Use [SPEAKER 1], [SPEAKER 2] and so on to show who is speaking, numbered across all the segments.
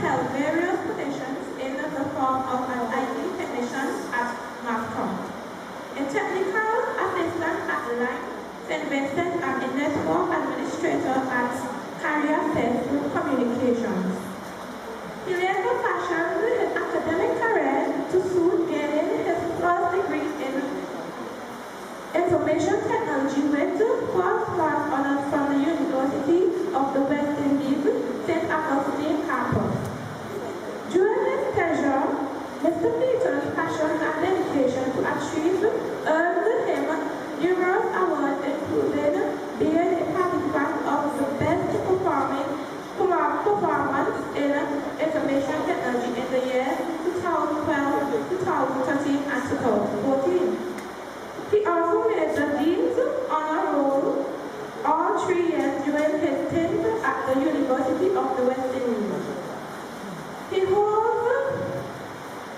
[SPEAKER 1] held various positions in the form of an IT technician at MAFCOM, a technical assistant at Line St. Vincent, and a network administrator at Carrier Safe Communications. He later fashioned his academic career to soon gaining his first degree in information technology with first class honors from the University of the West Indies, St. Augustine campus. During his tenure, Mr. Peter's passion and dedication to achieve earned him numerous awards, including being a participant of the best performance in information technology in the years 2012, 2013, and 2014. He also made the Dean's Honor Roll all 3 years during his stint at the University of the West Indies. He holds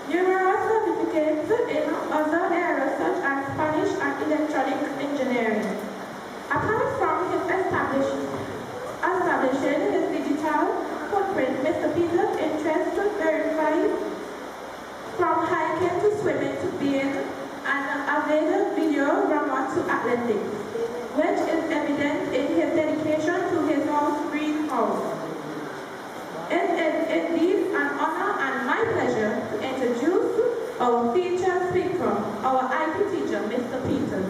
[SPEAKER 1] numerous certificates in other areas such as Spanish and electronic engineering. Apart from his establishing his digital footprint, Mr. Peter's interest verified from hiking to swimming to being an avid videographer to athletics, which is evident in his dedication to his house greenhouse. It is indeed an honor and my pleasure to introduce our featured speaker, our IT teacher, Mr. Peters.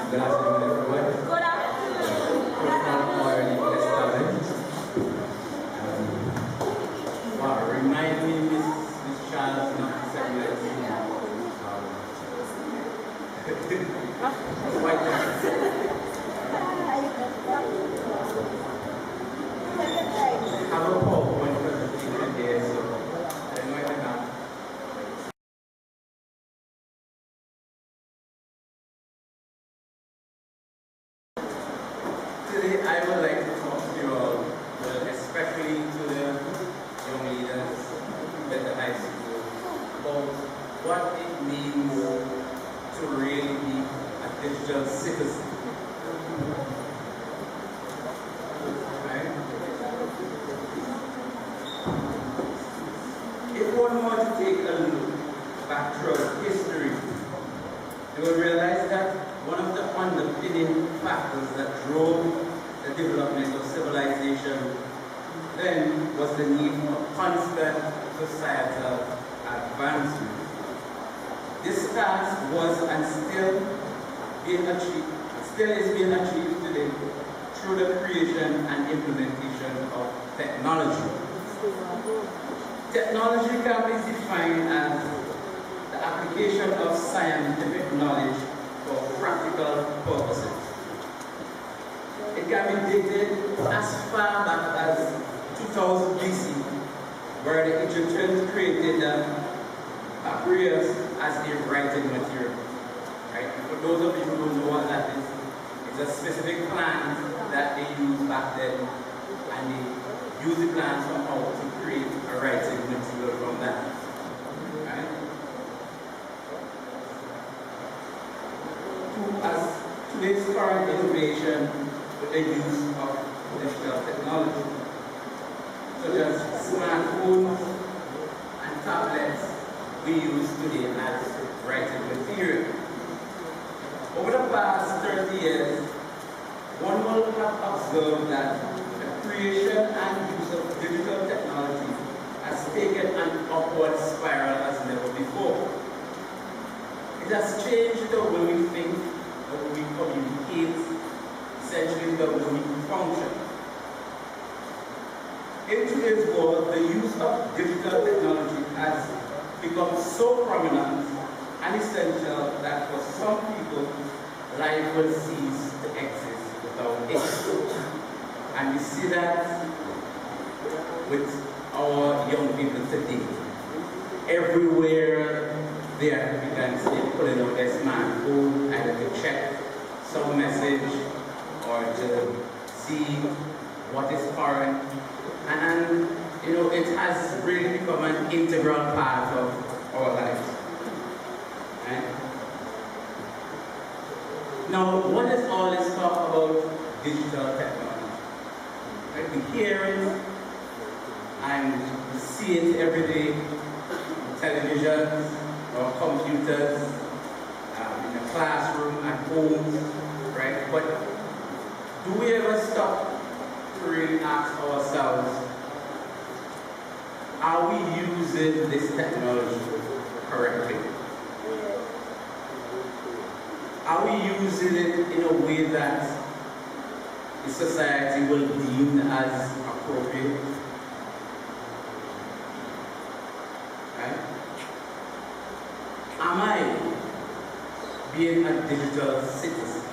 [SPEAKER 2] Good afternoon, everyone.
[SPEAKER 1] Good afternoon.
[SPEAKER 2] Wow, remind me, Miss Charles, not to say have a PowerPoint presentation here, so I know it now. Today, I would like to talk to you all, especially to the young leaders at the high school, about what it means to really be a digital citizen. Right? If one were to take a look back through history, you will realize that one of the underpinning factors that drove the development of civilization then was the need for constant societal advancement. This task was and still is being achieved today through the creation and implementation of technology. Technology can be defined as the application of scientific knowledge for practical purposes. It can be dated as far back as 2000 BC, where the Egyptians created papyrus as a writing material. Right? For those of you who don't know what that is, it's a specific plant that they used back then, and they use the plant somehow to create a writing material from that. Right? As today's current innovation with the use of digital technology, such as smartphones and tablets we use today as writing material. Over the past 30 years, one will have observed that the creation and use of digital technology has taken an upward spiral as never before. It has changed the way we think, the way we communicate, essentially the way we function. In today's world, the use of digital technology has become so prominent and essential that for some people, life will cease to exist without it. And we see that with our young people today. Everywhere there, we can see them pulling out their smartphone either to check some message or to see what is current, and you know, it has really become an integral part of our lives. Right? Now, what is all this talk about digital technology? Right? We hear it and we see it every day on television or computers, in the classroom, at home, right? But do we ever stop to really ask ourselves, are we using this technology correctly? Are we using it in a way that the society will deem as appropriate? Right? Am I being a digital citizen?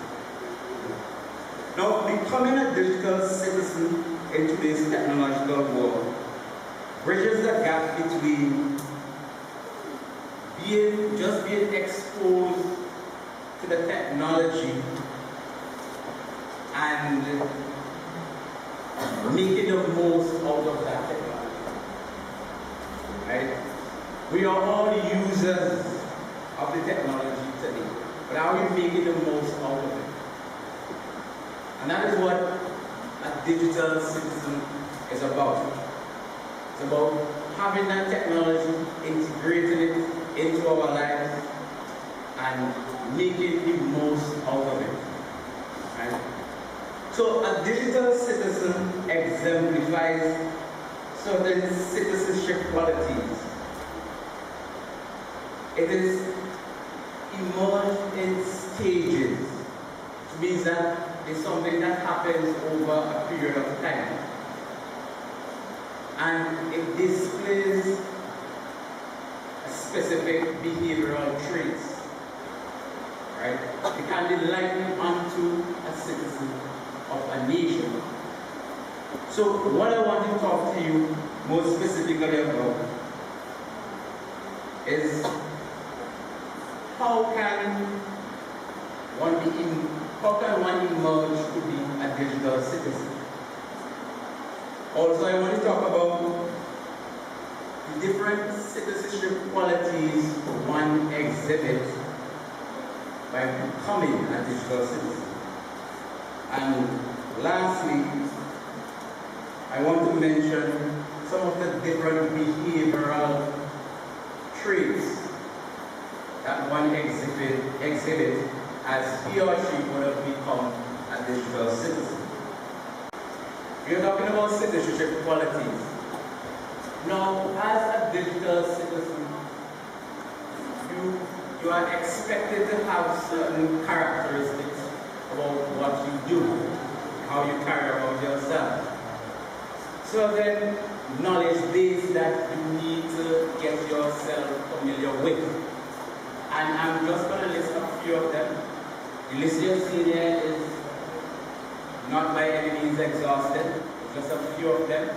[SPEAKER 2] Now, becoming a digital citizen in today's technological world bridges the gap between being exposed to the technology and making the most out of that technology. Right? We are all users of the technology today, but are we making the most out of it? And that is what a digital citizen is about. It's about having that technology, integrating it into our lives, and making the most out of it. Right? So a digital citizen exemplifies certain citizenship qualities. It is emerged in stages, which means that it's something that happens over a period of time. And it displays a specific behavioral traits. Right? It can be likened onto a citizen of a nation. So what I want to talk to you more specifically about is how can one emerge to be a digital citizen? Also, I want to talk about the different citizenship qualities one exhibits by becoming a digital citizen. And lastly, I want to mention some of the different behavioral traits that one exhibits as he or she would have become a digital citizen. We are talking about citizenship qualities. Now, as a digital citizen, you are expected to have certain characteristics about what you do, how you carry about yourself. So then, knowledge base that you need to get yourself familiar with. And I'm just going to list a few of them. The list you've seen here is not by any means exhausted, just a few of them.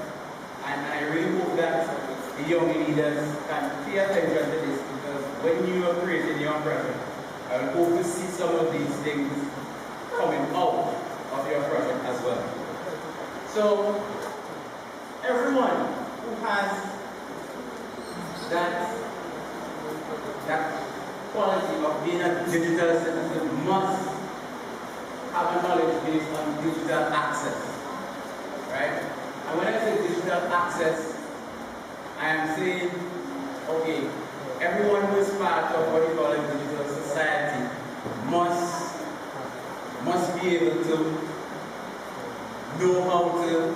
[SPEAKER 2] And I really hope that the young leaders can pay attention to this, because when you are creating your project, I hope to see some of these things coming out of your project as well. So, everyone who has that quality of being a digital citizen must have a knowledge based on digital access, right? And when I say digital access, I am saying, okay, everyone who is part of what we call a digital society must be able to know how to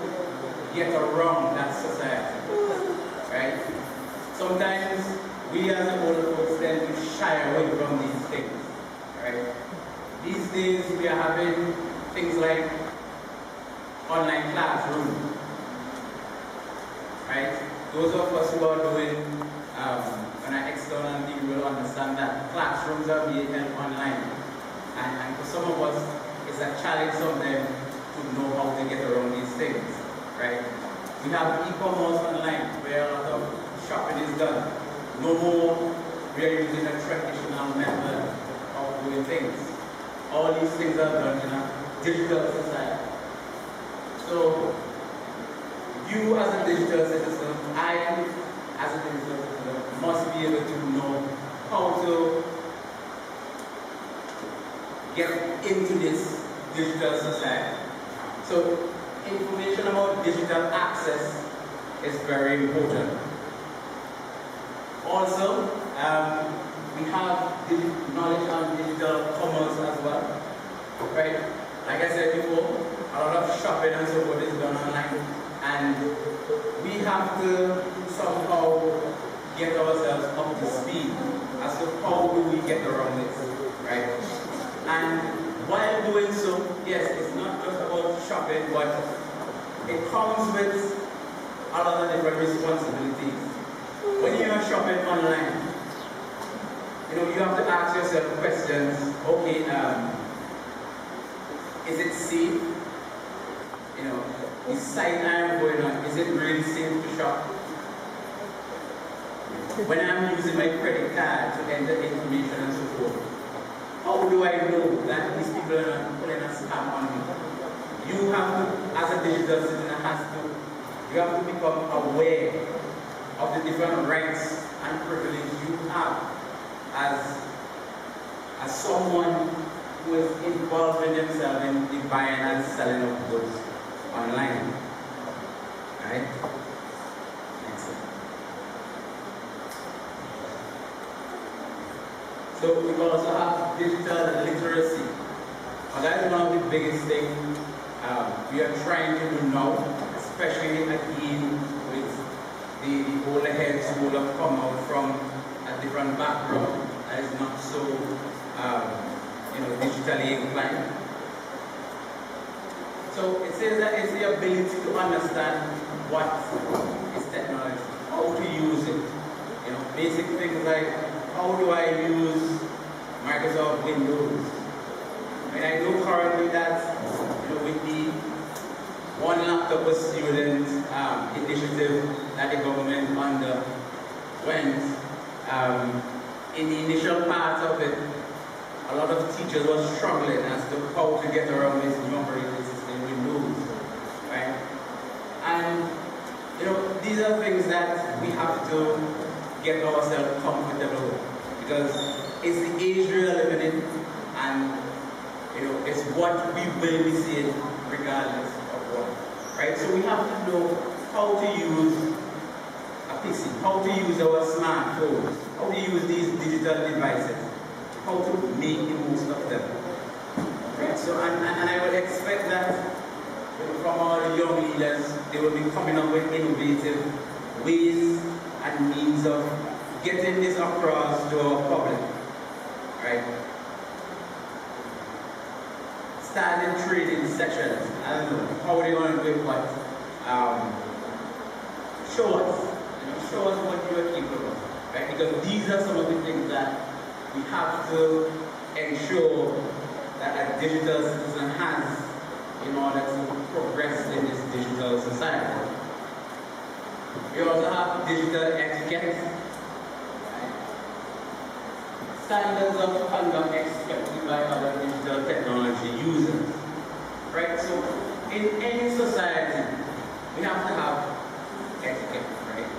[SPEAKER 2] get around that society, right? Sometimes we as the older folks tend to shy away from these things, right? These days we are having things like online classroom, right? Those of us who are doing an external thing will understand that classrooms are being held online. And for some of us, it's a challenge sometimes to know how to get around these things, right? We have e-commerce online where a lot of shopping is done. No more we are using a traditional method of doing things. All these things are done in a digital society. So you as a digital citizen, I as a digital citizen must be able to know how to get into this digital society. So information about digital access is very important. Also, we have knowledge on digital commerce as well, right? Like I said before, a lot of shopping and so forth is done online, and we have to somehow get ourselves up to speed as to how do we get around this, right? And while doing so, yes, it's not just about shopping, but it comes with a lot of different responsibilities. When you're shopping online, you have to ask yourself questions. Okay, is it safe? The site I'm going on, is it really safe to shop? When I'm using my credit card to enter information and so forth, how do I know that these people are not putting a scam on me? You have to, as a digital citizen, you have to become aware of the different rights and privileges you have as someone who is involved in themselves in the buying and selling of goods online. Right? Excellent. So we also have digital literacy. And that is one of the biggest things we are trying to do now, especially again with the older heads who will have come out from a different background that is not so digitally inclined. So it says that it's the ability to understand what is technology, how to use it. Basic things like how do I use Microsoft Windows? I know currently that with the one laptop per student initiative that the government underwent, in the initial part of it, a lot of teachers were struggling as to how to get around this new operating system Windows, right? And these are things that we have to get ourselves comfortable with, because it's the age we are living in, and it's what we will be seeing regardless of what, right? So we have to know how to use a PC, how to use our smartphones, how to use these digital devices, how to make the most of them, right? So, and I would expect that from our young leaders, they will be coming up with innovative ways and means of getting this across to our public, right? Starting training sessions. I don't know how they want to do it, but show us what you are capable of, right? Because these are some of the things that we have to ensure that a digital citizen has in order to progress in this digital society. We also have digital etiquette, right? Standards of conduct expected by other digital technology users, right? So in any society, we have to have etiquette, right?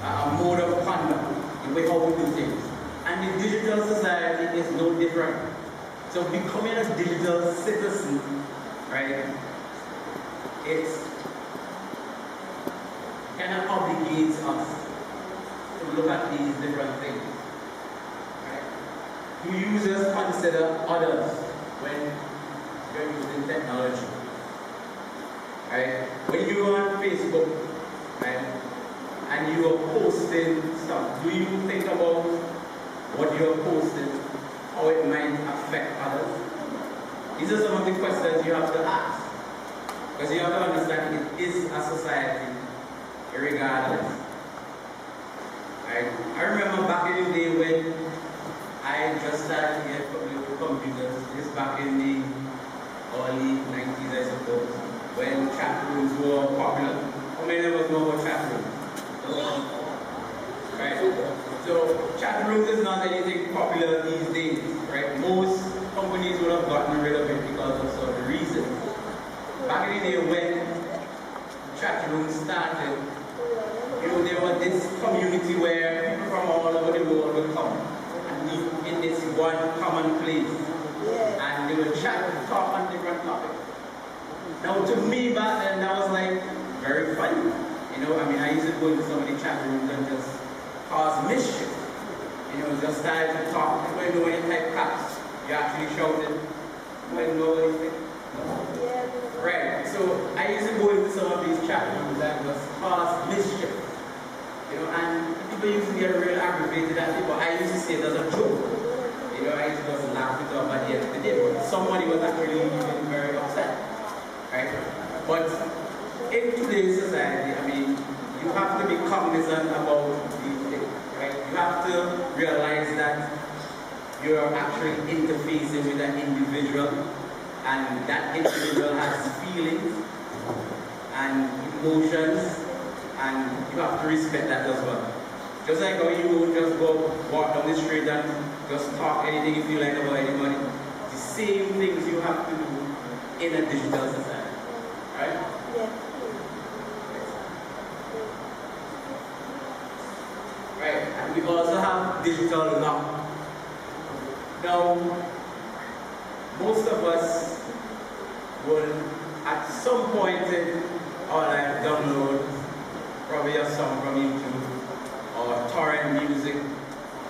[SPEAKER 2] A mode of conduct, the way how we do things. And the digital society is no different. So becoming a digital citizen, right, it's kind of obligates us to look at these different things. Do users consider others when you're using technology? Right? When you go on Facebook, right, and you are posting stuff, do you think about what you're posting, how it might affect others? These are some of the questions you have to ask. Because you have to understand it is a society, regardless. Right? I remember back in the day when I just started to get familiar with computers. This back in the early 90s, I suppose, when chat rooms were popular. How many of us know about chat rooms? Right? So chat rooms is not anything popular these days, right? Most companies would have gotten rid of it because of certain reasons. Back in the day when chat room started, there was this community where people from all over the world would come and meet in this one common place. And they would chat and talk on different topics. Now to me back then, that was like very funny. I used to go into some of the chat rooms and just cause mischief. Just start to talk. You don't know any type caps. You actually shouted. You don't know anything. Right. So I used to go into some of these chat rooms and just cause mischief. And people used to get real aggravated at it, but I used to say it as a joke. I used to just laugh it off at the end of the day, but somebody was actually even very upset. Right? But in today's society, you have to be cognizant about these things. Right? You have to realize that you're actually interfacing with an individual, and that individual has feelings and emotions, and you have to respect that as well. Just like how you would just go walk down the street and just talk anything you feel like about anybody, the same things you have to do in a digital society. Right?
[SPEAKER 3] Yeah.
[SPEAKER 2] Right, and we also have digital lock. Now, most of us will at some point in our life download probably a song from YouTube or torrent music,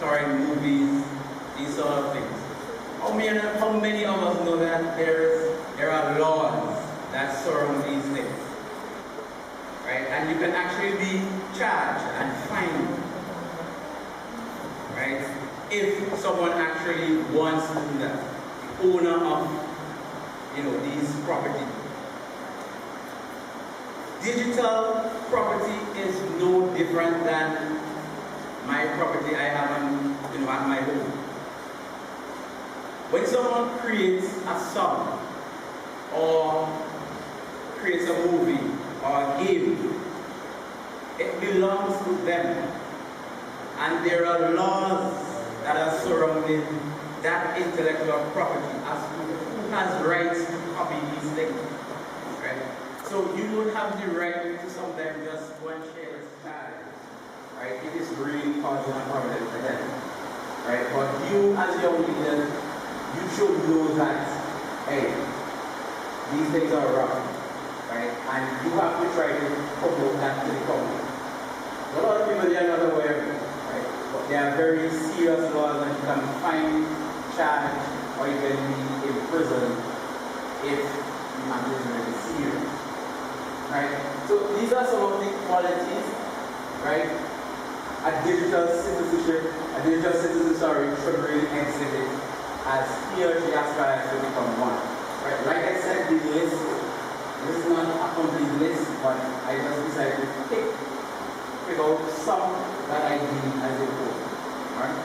[SPEAKER 2] torrent movies, these sort of things. How many of us know that there are laws that surround these things? Right? And you can actually be charged and fined. Right? If someone actually wants to do that, the owner of these property. Digital property is no different than my property I have at my home. When someone creates a song or creates a movie or a game, it belongs to them. And there are laws that are surrounding that intellectual property as to who has rights to copy these things. Right? So you don't have the right to sometimes just go and share this style. Right? It is really causing a problem for them. Right? But you as young leaders, you should know that, hey, these things are wrong. Right? And you have to try to promote that to the public. A lot of people, they are not aware of it. Right? But there are very serious laws that you can find, charge, or even be in prison if you have this very serious. Right? So these are some of the qualities, right? A digital citizen should really exhibit as he or she aspires to become one. Right? Like I said, this is not a complete list, but I just decided to pick out some that I deem as important. Right?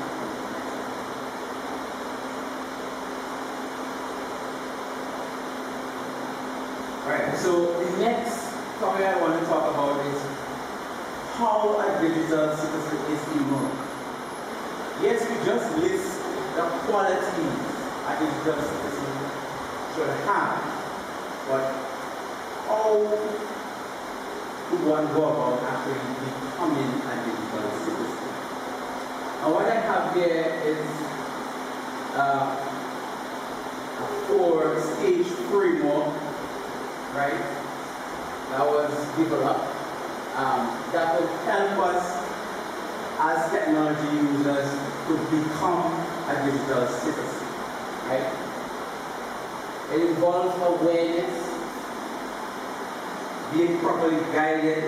[SPEAKER 2] Right, so the next topic I want to talk about is how a digital citizen is emerged. Yes, we just list the qualities a digital citizen should have, but how do one go about actually becoming a digital citizen? And what I have here is a 4-stage framework, right, that was developed that will help us as technology users to become a digital citizen, right? It involves awareness, being properly guided,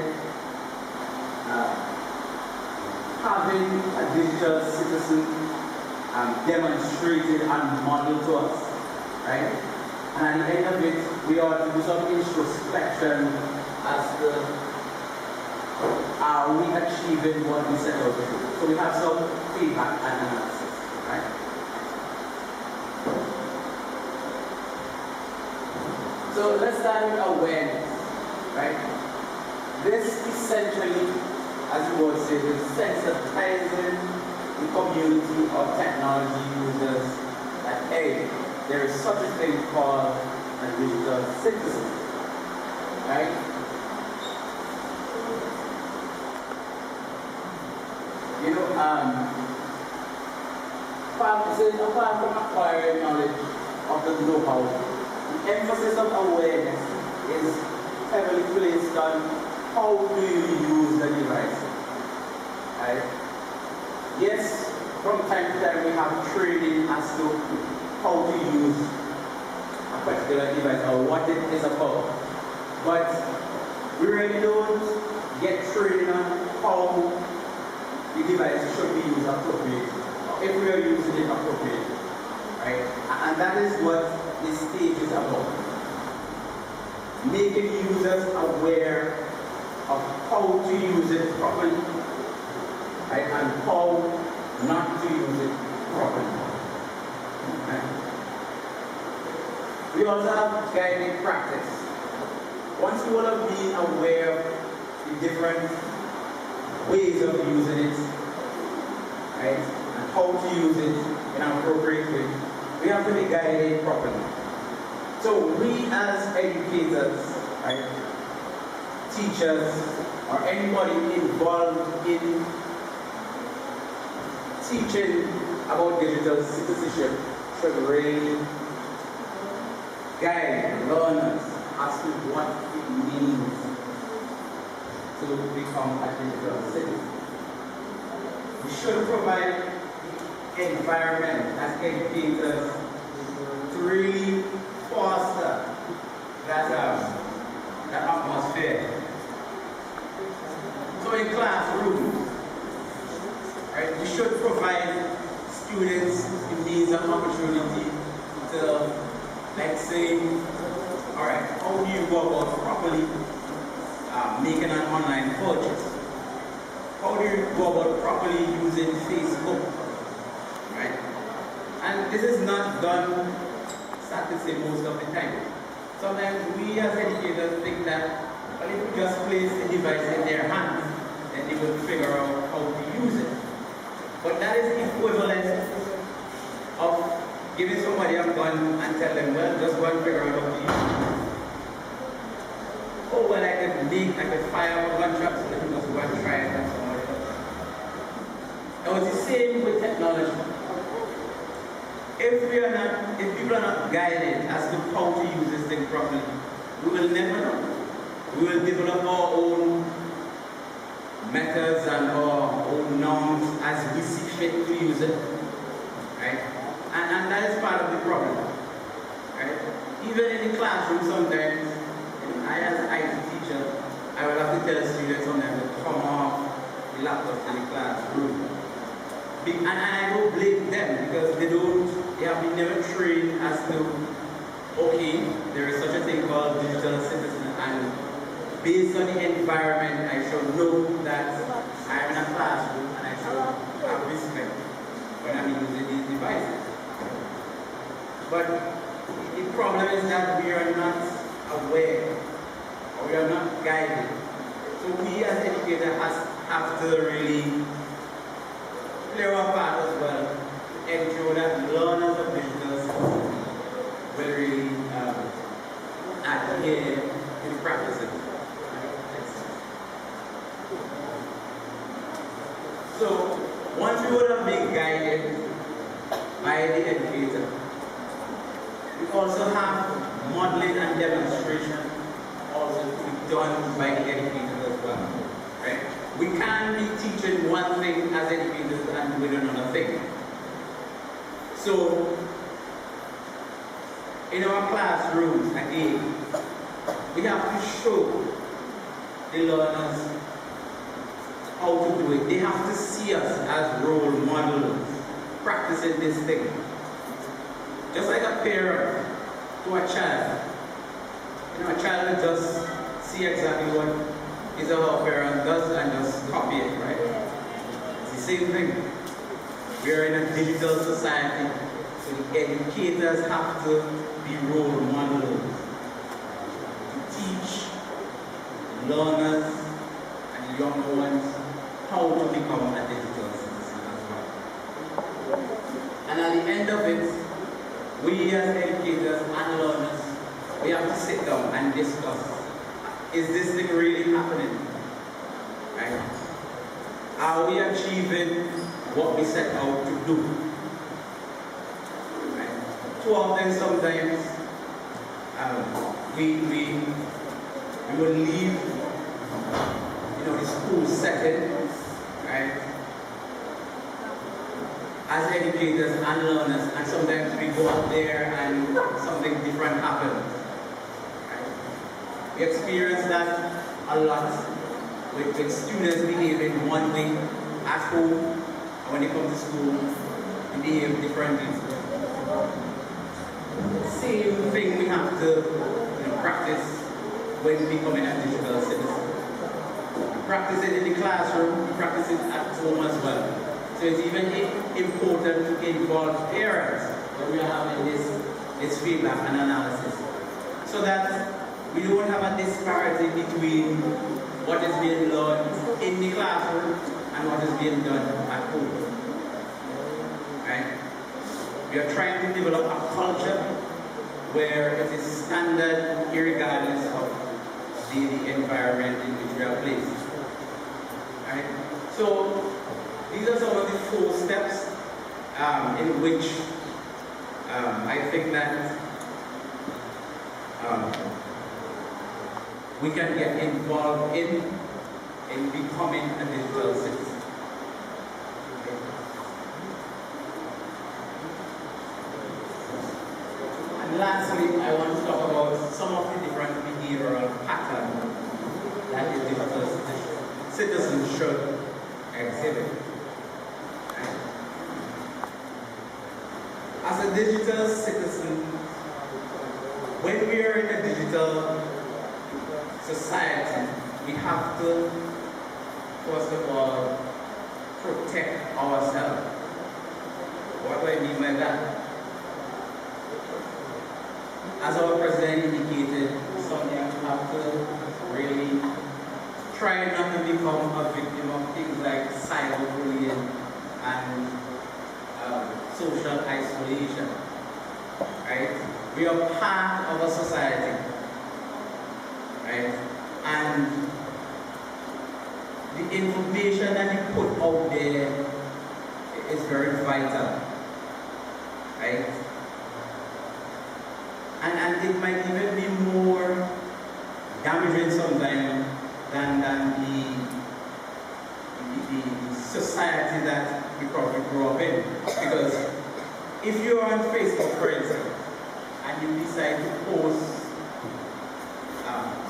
[SPEAKER 2] having a digital citizen demonstrated and modeled to us, right? And at the end of it, we ought to do some introspection as to are we achieving what we set out to do. So we have some feedback and analysis, right? So let's start with awareness, right? This essentially, as you would say, is sensitizing the community of technology users that, hey, there is such a thing called a digital citizen, right? You know, apart from acquiring knowledge of the know-how, the emphasis of awareness is heavily placed on how do you use the device. Right? Yes, from time to time we have training as to how to use a particular device or what it is about. But we really don't get training on how the device should be used appropriately, if we are using it appropriately. Right? And that is what this stage is about. Making users aware of how to use it properly, right? And how not to use it properly. Right? We also have guided practice. Once you want to be aware of the different ways of using it, right? And how to use it in an appropriate way, we have to be guided properly. So we as educators, right, teachers, or anybody involved in teaching about digital citizenship should really guide learners as to what it means to become a digital citizen. We should provide environment as educators to really foster that atmosphere. So in classrooms, right, we should provide students the means and opportunity to, let's say, all right, how do you go about properly making an online purchase? How do you go about properly using Facebook? Right? And this is not done, sad to say, most of the time. Sometimes we as educators think that, well, if we just place the device in their hands, then they will figure out how to use it. But that is equivalent of giving somebody a gun and tell them, well, just go and figure out how to use it. Oh, well, I could fire up a gunshot, so let me just go and try it and somebody else. Now it's the same with technology. If people are not guided as to how to use this thing properly, we will never know. We will develop our own methods and our own norms as we see fit to use it. Right? And that is part of the problem. Right? Even in the classroom sometimes, I as an IT teacher, I will have to tell students sometimes to come off the laptop in the classroom. And I don't blame them because they have been never trained as to, okay, there is such a thing called digital citizen, and based on the environment, I should know that I'm in a classroom and I should have respect when I'm using these devices. But the problem is that we are not aware, or we are not guided. So we as educators have to really play our part as well to ensure that learners of digital skills will really adhere to practicing. So once we would have been guided by the educator, we also have modeling and demonstration also to be done by the educators as well. Right? We can't be teaching one thing as educators and doing another thing. So, in our classrooms, again, we have to show the learners how to do it. They have to see us as role models practicing this thing. Just like a parent to a child. You know, a child will just see exactly what his or her parent does and just copy it, right? It's the same thing. We are in a digital society, so the educators have to be role models to teach learners and younger ones how to become a digital citizen as well. And at the end of it, we as educators and learners, we have to sit down and discuss, is this thing really happening? Right? Are we achieving what we set out to do? Right? Too often, sometimes, we will leave, the school setting, right, as educators and learners, and sometimes we go out there and something different happens. Right? We experience that a lot with students behaving one way at home, and when they come to school, they behave differently. Same thing we have to practice when becoming a digital citizen. We practice it in the classroom, we practice it at home as well. So it's even important to involve parents when we are having this feedback and analysis, so that we don't have a disparity between what is being learned in the classroom and what is being done at home. Right? We are trying to develop a culture where it is standard regardless of the environment in which we are placed. Right? So these are some of the 4 steps in which I think that we can get involved in becoming a digital citizen. And lastly, I want to talk about some of the different behavioral patterns that a digital citizen should exhibit. As a digital citizen, when we are in a digital society, we have to, first of all, protect ourselves. What do I mean by that? As our president indicated, something you have to really try not to become a victim of things like cyberbullying and social isolation. Right? We are part of a society. Right? And the information that you put out there is very vital. Right? And it might even be more damaging sometimes than the society that we probably grew up in. Because if you're on Facebook, for instance, and you decide to post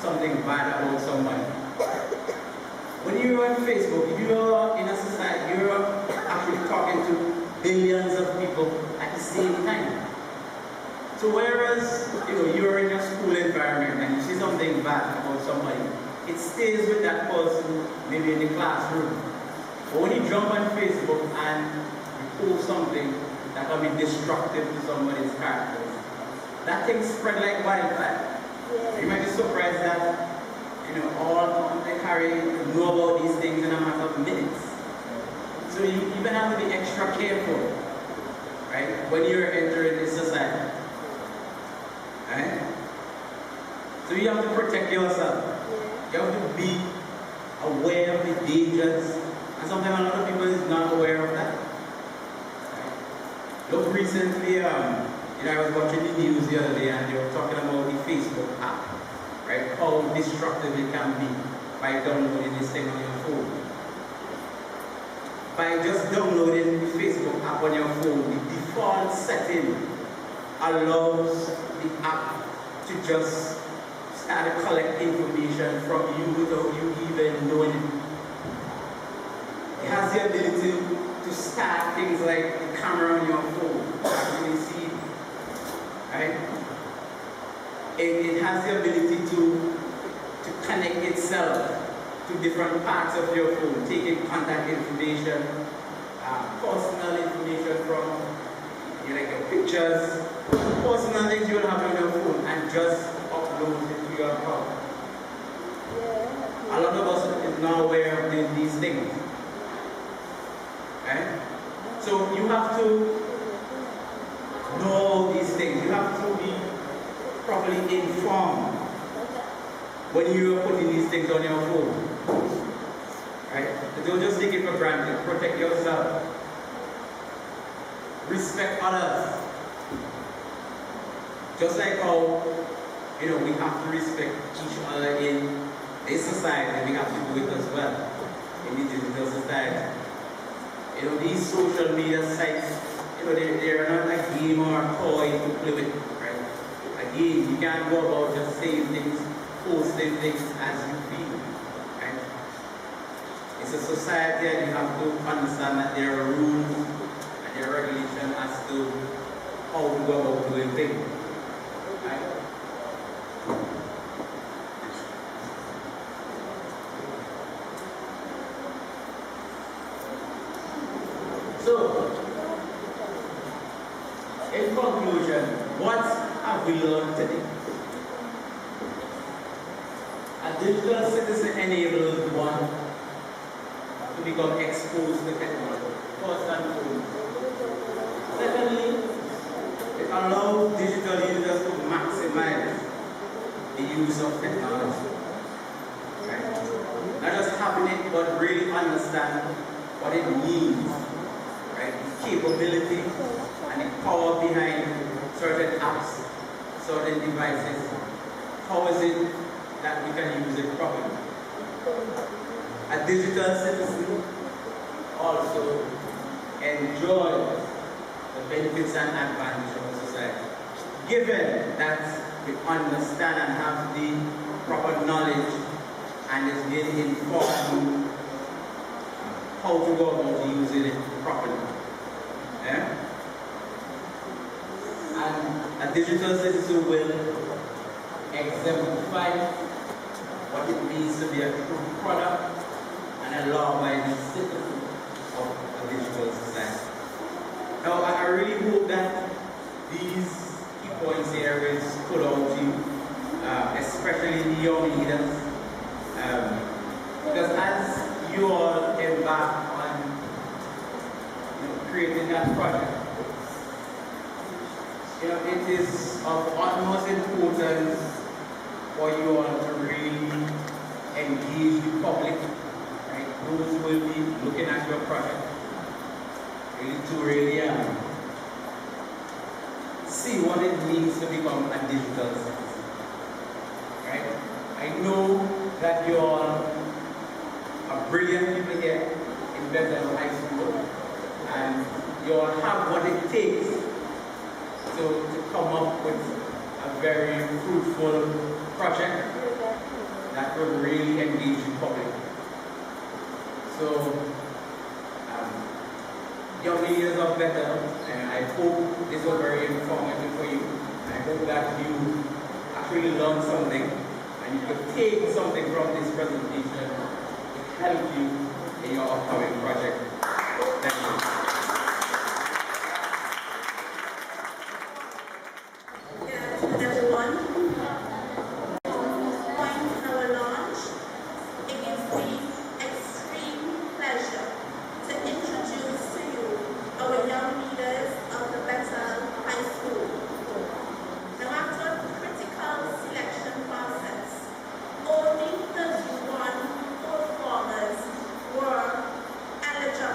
[SPEAKER 2] something bad about someone, when you're on Facebook, if you're in a society, you're actually talking to billions of people at the same time. So whereas you're in a school environment and you see something bad about somebody, it stays with that person, maybe in the classroom. But when you jump on Facebook and you post something that can be destructive to somebody's character, that thing spread like wildfire. Yeah. You might be surprised that all they carry know about these things in a matter of minutes. So you even have to be extra careful, right, when you're entering this society. Right? So you have to protect yourself. You have to be aware of the dangers, and sometimes a lot of people is not aware of that. Right? Look, recently, I was watching the news the other day, and they were talking about the Facebook app, right? How destructive it can be by downloading this thing on your phone. By just downloading the Facebook app on your phone, the default setting allows the app to just start to collect information from you without you even knowing it. It has the ability to start things like the camera on your phone, to actually see, right? It has the ability to connect itself to different parts of your phone, taking contact information, personal information from like your pictures, personal things you will have on your phone, and just upload it to your account. A lot of us is not aware of these things. Right? So you have to know these things. You have to be properly informed when you are putting these things on your phone. Right? So don't just take it for granted. Protect yourself. Respect others. Just like how, we have to respect each other in this society, we have to do it as well in the digital society. These social media sites, they're not a game or a toy to play with, right? Again, you can't go about just saying things, posting things as you feel, right? It's a society and you have to understand that there are rules and there are regulations as to how to go about doing things, right? So, in conclusion, what have we learned today? A digital citizen enables one to become exposed to technology, first and foremost. Secondly, it allows digital users to maximize the use of technology. Right? Not just having it, but really understand what it means. Right? The capability and the power behind certain apps, certain devices. How is it that we can use it properly? A digital citizen also enjoys the benefits and advantages of society, given that we understand and have the proper knowledge and is being informed how to go about using it properly. Yeah? And a digital citizen will exemplify what it means to be a true product and a law-abiding citizen of a digital society. Now, I really hope that these key points here will stood out to you, especially the young leaders, because as you all embark on creating that project, it is of utmost importance for you all to really engage the public, right? Those who will be looking at your project, really see what it means to become a digital citizen, right? I know that you all are brilliant people here in Bethel High School, and you all have what it takes to come up with a very fruitful project that will really engage the public. So, young leaders of Bethel, and I hope this was very informative for you. I hope that you actually learned something and you could take something from this presentation to help you in your upcoming project. Thank you.
[SPEAKER 3] Only 31 performers were eligible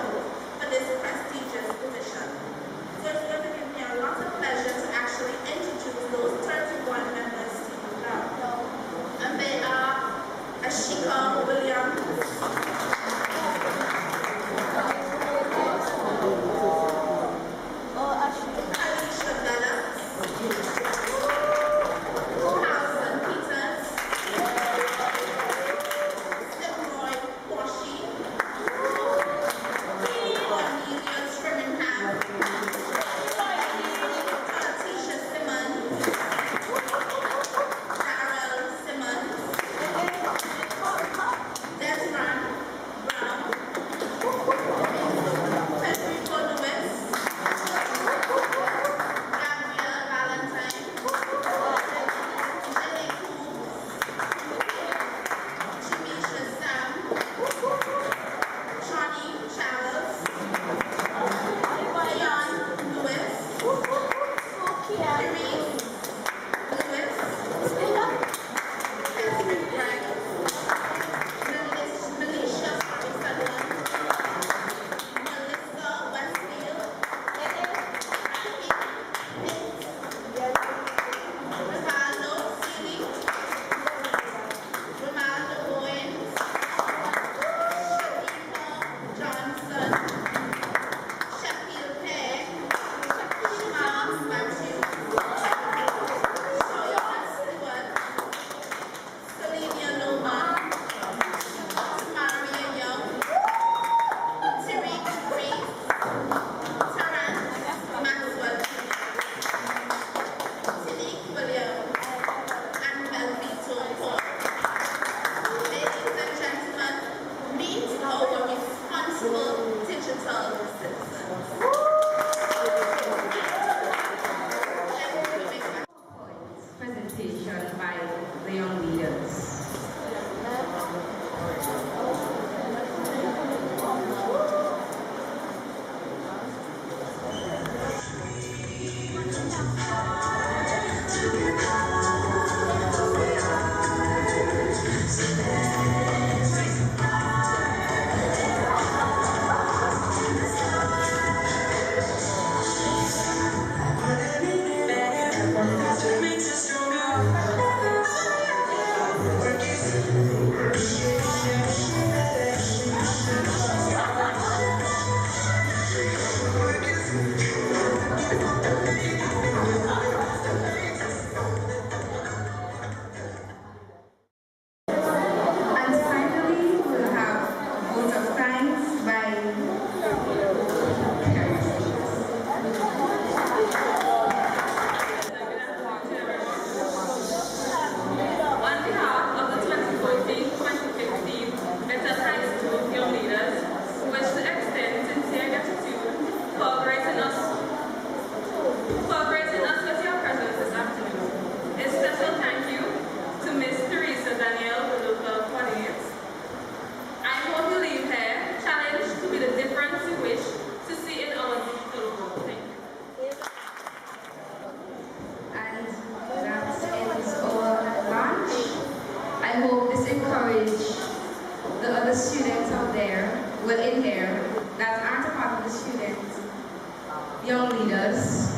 [SPEAKER 3] young leaders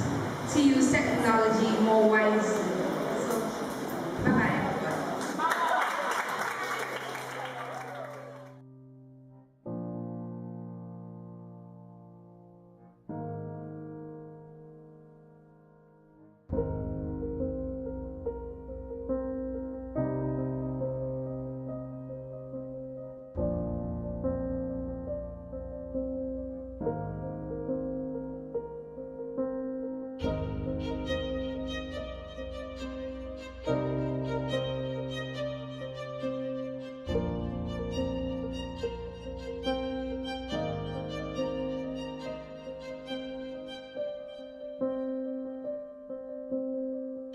[SPEAKER 3] to use technology more wisely. So, bye-bye.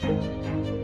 [SPEAKER 4] Thank you.